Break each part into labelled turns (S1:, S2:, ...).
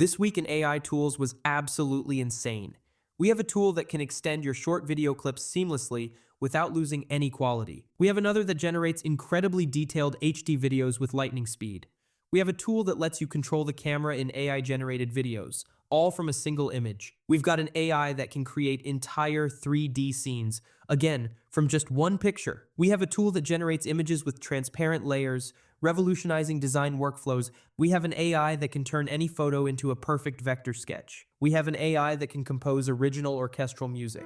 S1: This week in AI tools was absolutely insane. We have a tool that can extend your short video clips seamlessly without losing any quality. We have another that generates incredibly detailed HD videos with lightning speed. We have a tool that lets you control the camera in AI-generated videos, all from a single image. We've got an AI that can create entire 3D scenes, again, from just one picture. We have a tool that generates images with transparent layers, revolutionizing design workflows. We have an AI that can turn any photo into a perfect vector sketch. We have an AI that can compose original orchestral music.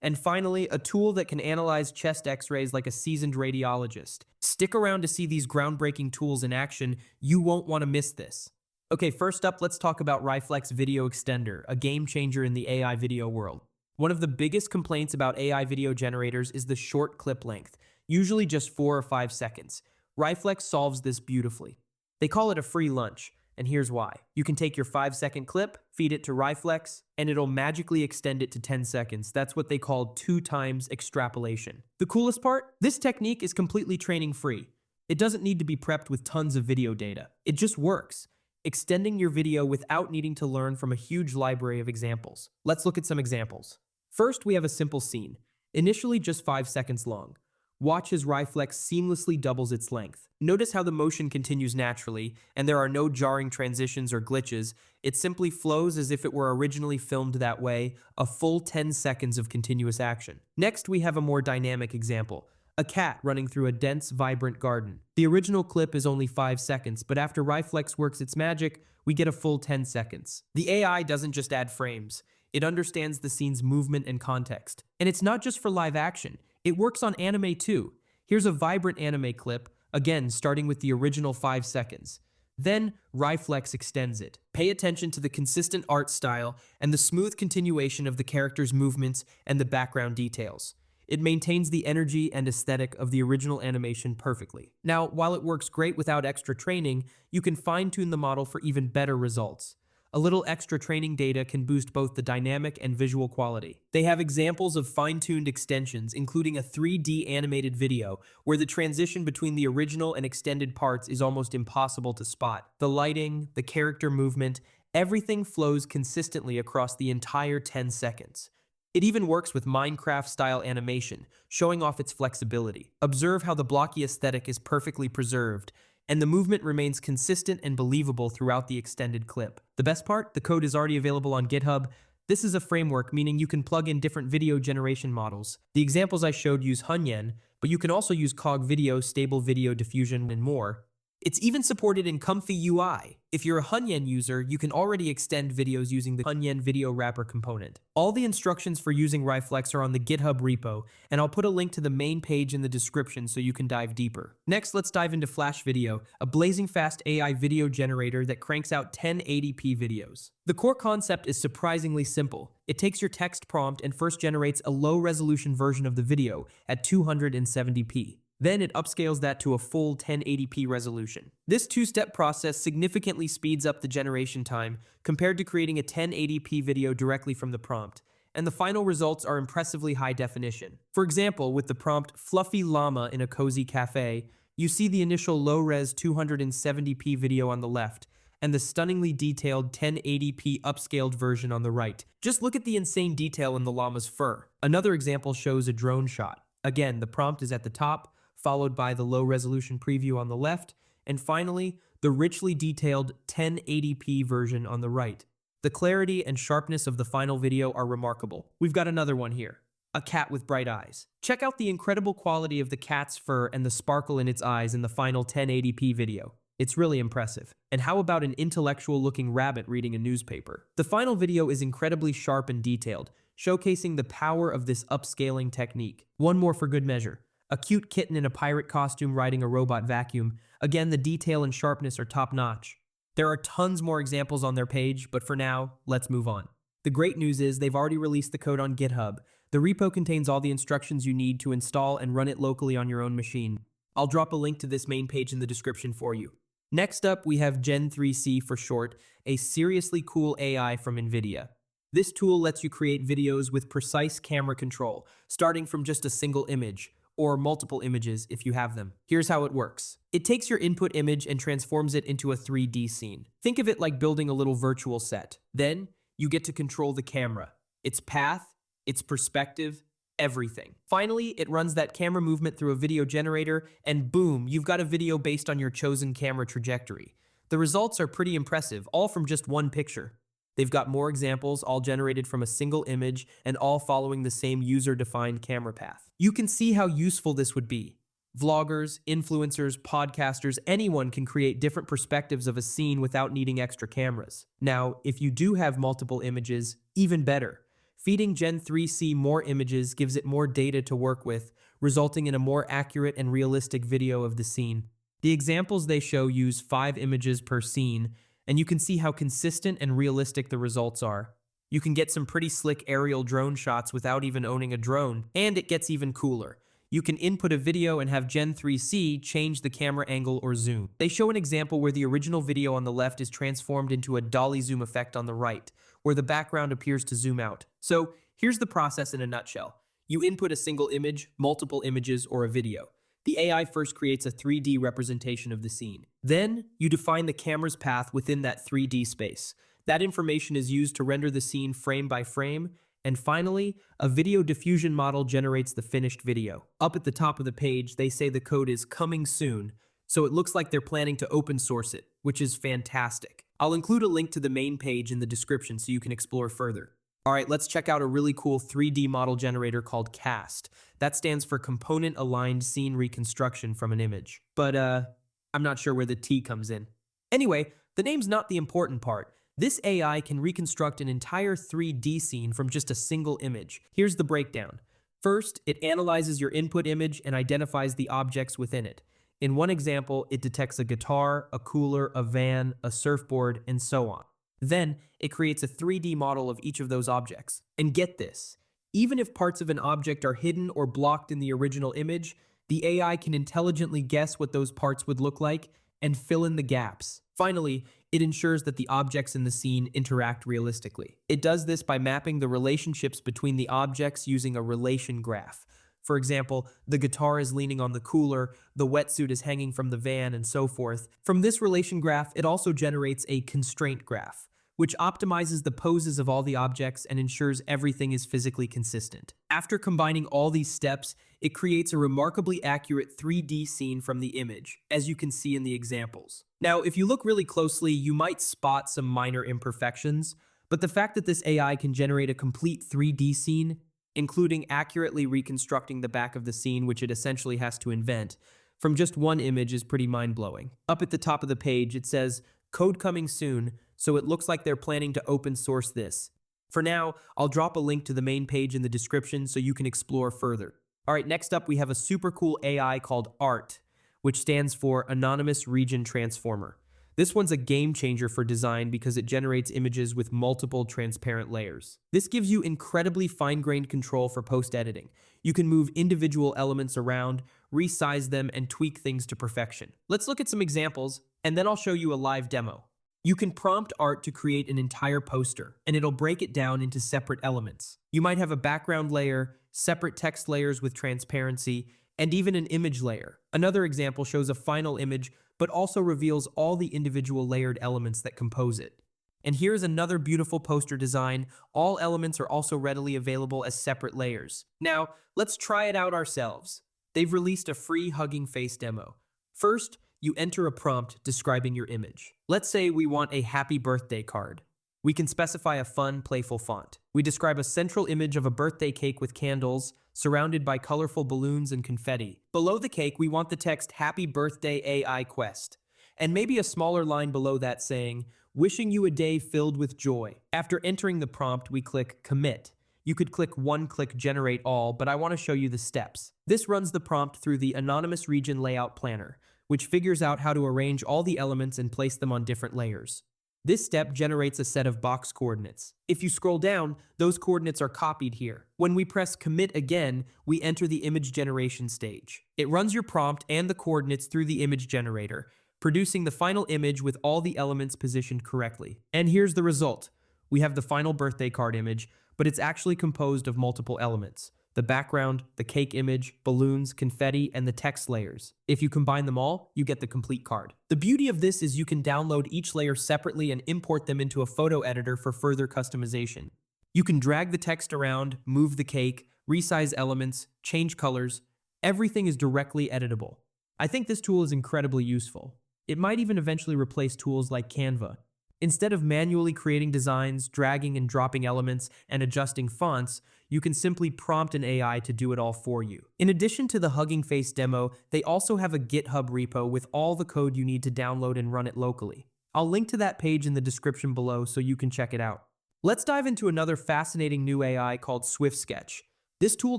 S1: And finally, a tool that can analyze chest x-rays like a seasoned radiologist. Stick around to see these groundbreaking tools in action. You won't want to miss this. Okay, first up, let's talk about Riflex Video Extender, a game changer in the AI video world. One of the biggest complaints about AI video generators is the short clip length, usually just 4 or 5 seconds. Riflex solves this beautifully. They call it a free lunch. And here's why. You can take your 5-second clip, feed it to Riflex, and it'll magically extend it to 10 seconds. That's what they call 2x extrapolation. The coolest part? This technique is completely training free. It doesn't need to be prepped with tons of video data. It just works, extending your video without needing to learn from a huge library of examples. Let's look at some examples. First, we have a simple scene, initially just 5 seconds long. Watch as Riflex seamlessly doubles its length. Notice how the motion continues naturally, and there are no jarring transitions or glitches. It simply flows as if it were originally filmed that way, a full 10 seconds of continuous action. Next, we have a more dynamic example. A cat running through a dense, vibrant garden. The original clip is only 5 seconds, but after Riflex works its magic, we get a full 10 seconds. The AI doesn't just add frames. It understands the scene's movement and context. And it's not just for live action. It works on anime too. Here's a vibrant anime clip, again starting with the original 5 seconds. Then, Riflex extends it. Pay attention to the consistent art style and the smooth continuation of the character's movements and the background details. It maintains the energy and aesthetic of the original animation perfectly. Now, while it works great without extra training, you can fine-tune the model for even better results. A little extra training data can boost both the dynamic and visual quality. They have examples of fine-tuned extensions, including a 3D animated video, where the transition between the original and extended parts is almost impossible to spot. The lighting, the character movement, everything flows consistently across the entire 10 seconds. It even works with Minecraft-style animation, showing off its flexibility. Observe how the blocky aesthetic is perfectly preserved, and the movement remains consistent and believable throughout the extended clip. The best part? The code is already available on GitHub. This is a framework, meaning you can plug in different video generation models. The examples I showed use Hunyan, but you can also use Cog Video, Stable Video Diffusion, and more. It's even supported in Comfy UI. If you're a Hunyan user, you can already extend videos using the Hunyan Video Wrapper component. All the instructions for using Riflex are on the GitHub repo, and I'll put a link to the main page in the description so you can dive deeper. Next, let's dive into FlashVideo, a blazing fast AI video generator that cranks out 1080p videos. The core concept is surprisingly simple. It takes your text prompt and first generates a low-resolution version of the video at 270p. Then it upscales that to a full 1080p resolution. This two-step process significantly speeds up the generation time compared to creating a 1080p video directly from the prompt, and the final results are impressively high definition. For example, with the prompt "Fluffy Llama in a Cozy Cafe," you see the initial low-res 270p video on the left, and the stunningly detailed 1080p upscaled version on the right. Just look at the insane detail in the llama's fur. Another example shows a drone shot. Again, the prompt is at the top, followed by the low-resolution preview on the left, and finally, the richly detailed 1080p version on the right. The clarity and sharpness of the final video are remarkable. We've got another one here, a cat with bright eyes. Check out the incredible quality of the cat's fur and the sparkle in its eyes in the final 1080p video. It's really impressive. And how about an intellectual-looking rabbit reading a newspaper? The final video is incredibly sharp and detailed, showcasing the power of this upscaling technique. One more for good measure. A cute kitten in a pirate costume riding a robot vacuum. Again, the detail and sharpness are top-notch. There are tons more examples on their page, but for now, let's move on. The great news is they've already released the code on GitHub. The repo contains all the instructions you need to install and run it locally on your own machine. I'll drop a link to this main page in the description for you. Next up, we have Gen 3C for short, a seriously cool AI from NVIDIA. This tool lets you create videos with precise camera control, starting from just a single image, or multiple images if you have them. Here's how it works. It takes your input image and transforms it into a 3D scene. Think of it like building a little virtual set. Then, you get to control the camera, its path, its perspective, everything. Finally, it runs that camera movement through a video generator, and boom, you've got a video based on your chosen camera trajectory. The results are pretty impressive, all from just one picture. They've got more examples, all generated from a single image and all following the same user-defined camera path. You can see how useful this would be. Vloggers, influencers, podcasters, anyone can create different perspectives of a scene without needing extra cameras. Now, if you do have multiple images, even better. Feeding Gen 3C more images gives it more data to work with, resulting in a more accurate and realistic video of the scene. The examples they show use 5 images per scene, and you can see how consistent and realistic the results are. You can get some pretty slick aerial drone shots without even owning a drone, and it gets even cooler. You can input a video and have Gen 3C change the camera angle or zoom. They show an example where the original video on the left is transformed into a dolly zoom effect on the right, where the background appears to zoom out. So here's the process in a nutshell. You input a single image, multiple images, or a video. The AI first creates a 3D representation of the scene. Then, you define the camera's path within that 3D space. That information is used to render the scene frame by frame, and finally, a video diffusion model generates the finished video. Up at the top of the page, they say the code is coming soon, so it looks like they're planning to open source it, which is fantastic. I'll include a link to the main page in the description so you can explore further. Alright, let's check out a really cool 3D model generator called CAST. That stands for Component Aligned Scene Reconstruction from an Image. But, I'm not sure where the T comes in. Anyway, the name's not the important part. This AI can reconstruct an entire 3D scene from just a single image. Here's the breakdown. First, it analyzes your input image and identifies the objects within it. In one example, it detects a guitar, a cooler, a van, a surfboard, and so on. Then, it creates a 3D model of each of those objects. And get this, even if parts of an object are hidden or blocked in the original image, the AI can intelligently guess what those parts would look like and fill in the gaps. Finally, it ensures that the objects in the scene interact realistically. It does this by mapping the relationships between the objects using a relation graph. For example, the guitar is leaning on the cooler, the wetsuit is hanging from the van, and so forth. From this relation graph, it also generates a constraint graph, which optimizes the poses of all the objects and ensures everything is physically consistent. After combining all these steps, it creates a remarkably accurate 3D scene from the image, as you can see in the examples. Now, if you look really closely, you might spot some minor imperfections, but the fact that this AI can generate a complete 3D scene, including accurately reconstructing the back of the scene, which it essentially has to invent, from just one image is pretty mind-blowing. Up at the top of the page, it says, "Code coming soon," so it looks like they're planning to open source this. For now, I'll drop a link to the main page in the description so you can explore further. Alright, next up we have a super cool AI called ART, which stands for Anonymous Region Transformer. This one's a game changer for design because it generates images with multiple transparent layers. This gives you incredibly fine-grained control for post-editing. You can move individual elements around, resize them, and tweak things to perfection. Let's look at some examples, and then I'll show you a live demo. You can prompt ART to create an entire poster, and it'll break it down into separate elements. You might have a background layer, separate text layers with transparency, and even an image layer. Another example shows a final image, but also reveals all the individual layered elements that compose it. And here's another beautiful poster design. All elements are also readily available as separate layers. Now, let's try it out ourselves. They've released a free Hugging Face demo. First, you enter a prompt describing your image. Let's say we want a happy birthday card. We can specify a fun, playful font. We describe a central image of a birthday cake with candles, surrounded by colorful balloons and confetti. Below the cake, we want the text "Happy Birthday AI Quest," and maybe a smaller line below that saying, "Wishing you a day filled with joy." After entering the prompt, we click Commit. You could click one-click Generate All, but I want to show you the steps. This runs the prompt through the Anonymous Region Layout Planner, which figures out how to arrange all the elements and place them on different layers. This step generates a set of box coordinates. If you scroll down, those coordinates are copied here. When we press Commit again, we enter the image generation stage. It runs your prompt and the coordinates through the image generator, producing the final image with all the elements positioned correctly. And here's the result. We have the final birthday card image, but it's actually composed of multiple elements. the background, the cake image, balloons, confetti, and the text layers. If you combine them all, you get the complete card. The beauty of this is you can download each layer separately and import them into a photo editor for further customization. You can drag the text around, move the cake, resize elements, change colors. Everything is directly editable. I think this tool is incredibly useful. It might even eventually replace tools like Canva. Instead of manually creating designs, dragging and dropping elements, and adjusting fonts, you can simply prompt an AI to do it all for you. In addition to the Hugging Face demo, they also have a GitHub repo with all the code you need to download and run it locally. I'll link to that page in the description below so you can check it out. Let's dive into another fascinating new AI called SwiftSketch. This tool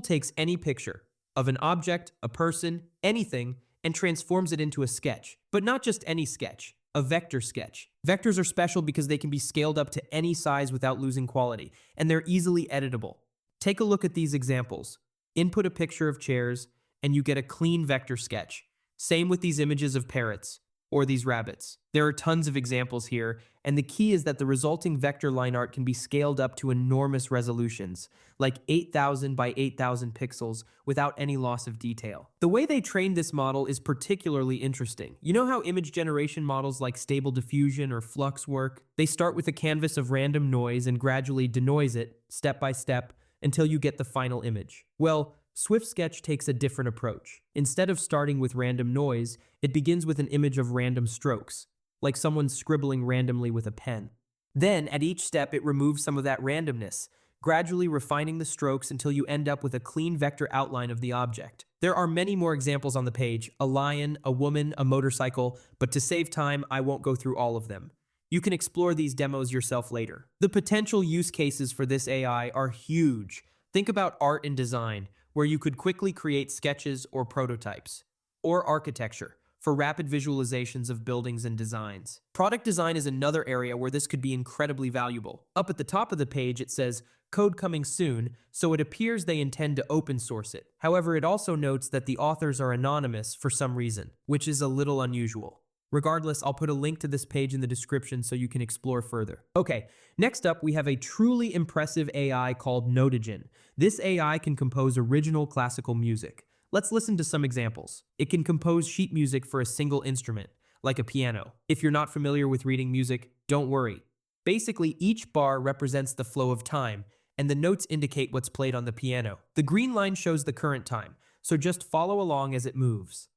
S1: takes any picture of an object, a person, anything, and transforms it into a sketch. But not just any sketch, a vector sketch. Vectors are special because they can be scaled up to any size without losing quality, and they're easily editable. Take a look at these examples. Input a picture of chairs, and you get a clean vector sketch. Same with these images of parrots, or these rabbits. There are tons of examples here, and the key is that the resulting vector line art can be scaled up to enormous resolutions, like 8,000 by 8,000 pixels, without any loss of detail. The way they trained this model is particularly interesting. You know how image generation models like Stable Diffusion or Flux work? They start with a canvas of random noise and gradually denoise it, step by step, until you get the final image. Well, SwiftSketch takes a different approach. Instead of starting with random noise, it begins with an image of random strokes, like someone scribbling randomly with a pen. Then, at each step, it removes some of that randomness, gradually refining the strokes until you end up with a clean vector outline of the object. There are many more examples on the page: a lion, a woman, a motorcycle, but to save time, I won't go through all of them. You can explore these demos yourself later. The potential use cases for this AI are huge. Think about art and design, where you could quickly create sketches or prototypes, or architecture, for rapid visualizations of buildings and designs. Product design is another area where this could be incredibly valuable. Up at the top of the page, it says, "Code coming soon," so it appears they intend to open source it. However, it also notes that the authors are anonymous for some reason, which is a little unusual. Regardless, I'll put a link to this page in the description so you can explore further. Okay, next up, we have a truly impressive AI called Notagen. This AI can compose original classical music. Let's listen to some examples. It can compose sheet music for a single instrument, like a piano. If you're not familiar with reading music, don't worry. Basically, each bar represents the flow of time, and the notes indicate what's played on the piano. The green line shows the current time, so just follow along as it moves.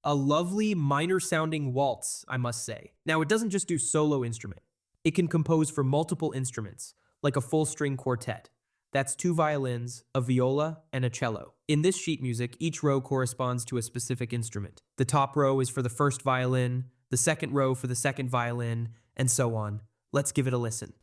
S1: A lovely minor-sounding waltz, I must say. Now, it doesn't just do solo instrument. It can compose for multiple instruments, like a full-string quartet. That's 2 violins, a viola, and a cello. In this sheet music, each row corresponds to a specific instrument. The top row is for the first violin, the second row for the second violin, and so on. Let's give it a listen.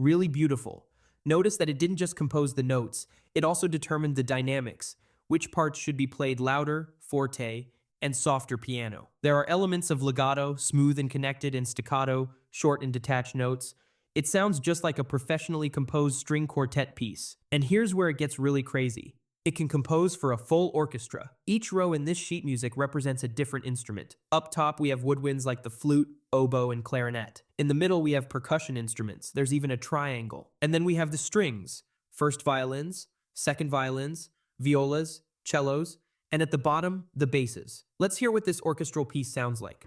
S1: Really beautiful. Notice that it didn't just compose the notes, it also determined the dynamics, which parts should be played louder, forte, and softer piano. There are elements of legato, smooth and connected, and staccato, short and detached notes. It sounds just like a professionally composed string quartet piece. And here's where it gets really crazy. It can compose for a full orchestra. Each row in this sheet music represents a different instrument. Up top, we have woodwinds like the flute, oboe, and clarinet. In the middle, we have percussion instruments. There's even a triangle. And then we have the strings, first violins, second violins, violas, cellos, and at the bottom, the basses. Let's hear what this orchestral piece sounds like.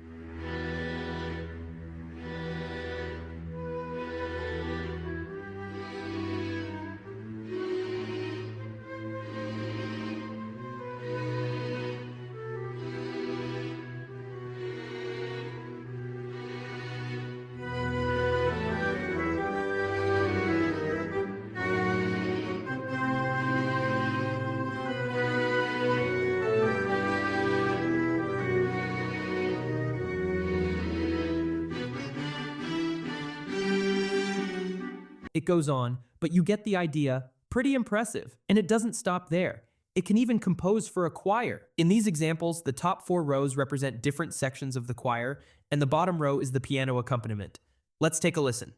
S1: It goes on, but you get the idea. Pretty impressive. And it doesn't stop there. It can even compose for a choir. In these examples, the top 4 rows represent different sections of the choir, and the bottom row is the piano accompaniment. Let's take a listen.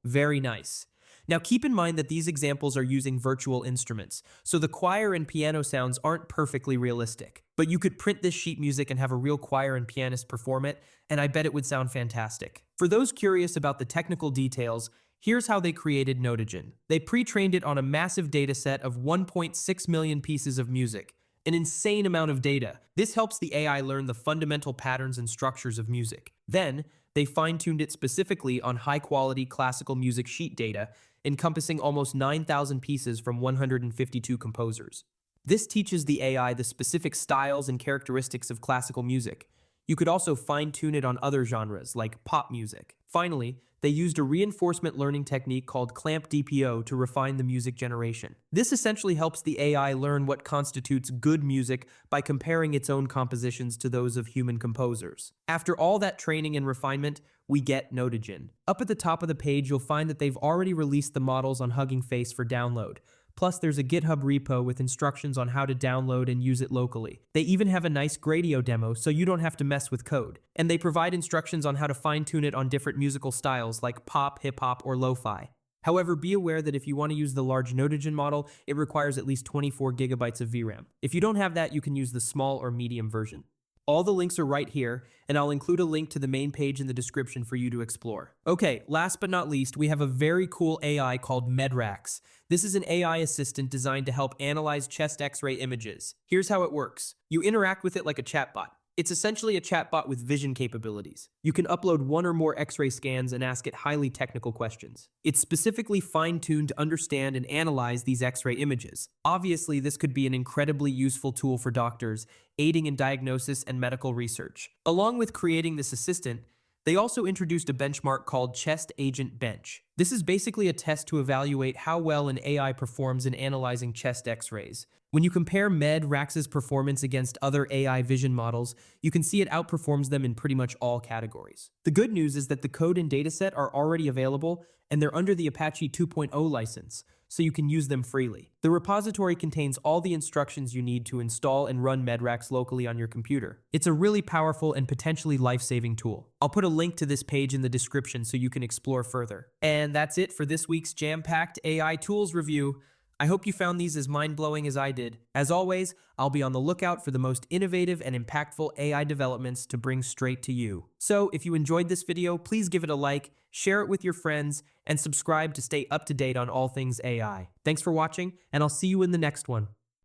S1: Very nice. Now keep in mind that these examples are using virtual instruments, so the choir and piano sounds aren't perfectly realistic. But you could print this sheet music and have a real choir and pianist perform it, and I bet it would sound fantastic. For those curious about the technical details, here's how they created Notagen. They pre-trained it on a massive data set of 1.6 million pieces of music. An insane amount of data. This helps the AI learn the fundamental patterns and structures of music. Then, they fine-tuned it specifically on high-quality classical music sheet data, encompassing almost 9,000 pieces from 152 composers. This teaches the AI the specific styles and characteristics of classical music. You could also fine-tune it on other genres, like pop music. Finally, they used a reinforcement learning technique called clamp DPO to refine the music generation. This essentially helps the AI learn what constitutes good music by comparing its own compositions to those of human composers. After all that training and refinement, we get Notagen. Up at the top of the page, you'll find that they've already released the models on Hugging Face for download. Plus, there's a GitHub repo with instructions on how to download and use it locally. They even have a nice Gradio demo, so you don't have to mess with code. And they provide instructions on how to fine-tune it on different musical styles like pop, hip-hop, or lo-fi. However, be aware that if you want to use the large Notagen model, it requires at least 24 gigabytes of VRAM. If you don't have that, you can use the small or medium version. All the links are right here, and I'll include a link to the main page in the description for you to explore. Okay, last but not least, we have a very cool AI called Med-RAX. This is an AI assistant designed to help analyze chest X-ray images. Here's how it works. You interact with it like a chatbot. It's essentially a chatbot with vision capabilities. You can upload 1 or more X-ray scans and ask it highly technical questions. It's specifically fine-tuned to understand and analyze these X-ray images. Obviously, this could be an incredibly useful tool for doctors, aiding in diagnosis and medical research. Along with creating this assistant, they also introduced a benchmark called Chest Agent Bench. This is basically a test to evaluate how well an AI performs in analyzing chest X-rays. When you compare Med-RAX's performance against other AI vision models, you can see it outperforms them in pretty much all categories. The good news is that the code and dataset are already available, and they're under the Apache 2.0 license, so you can use them freely. The repository contains all the instructions you need to install and run Med-RAX locally on your computer. It's a really powerful and potentially life-saving tool. I'll put a link to this page in the description so you can explore further. And that's it for this week's jam-packed AI tools review. I hope you found these as mind-blowing as I did. As always, I'll be on the lookout for the most innovative and impactful AI developments to bring straight to you. So if you enjoyed this video, please give it a like, share it with your friends, and subscribe to stay up to date on all things AI. Thanks for watching, and I'll see you in the next one.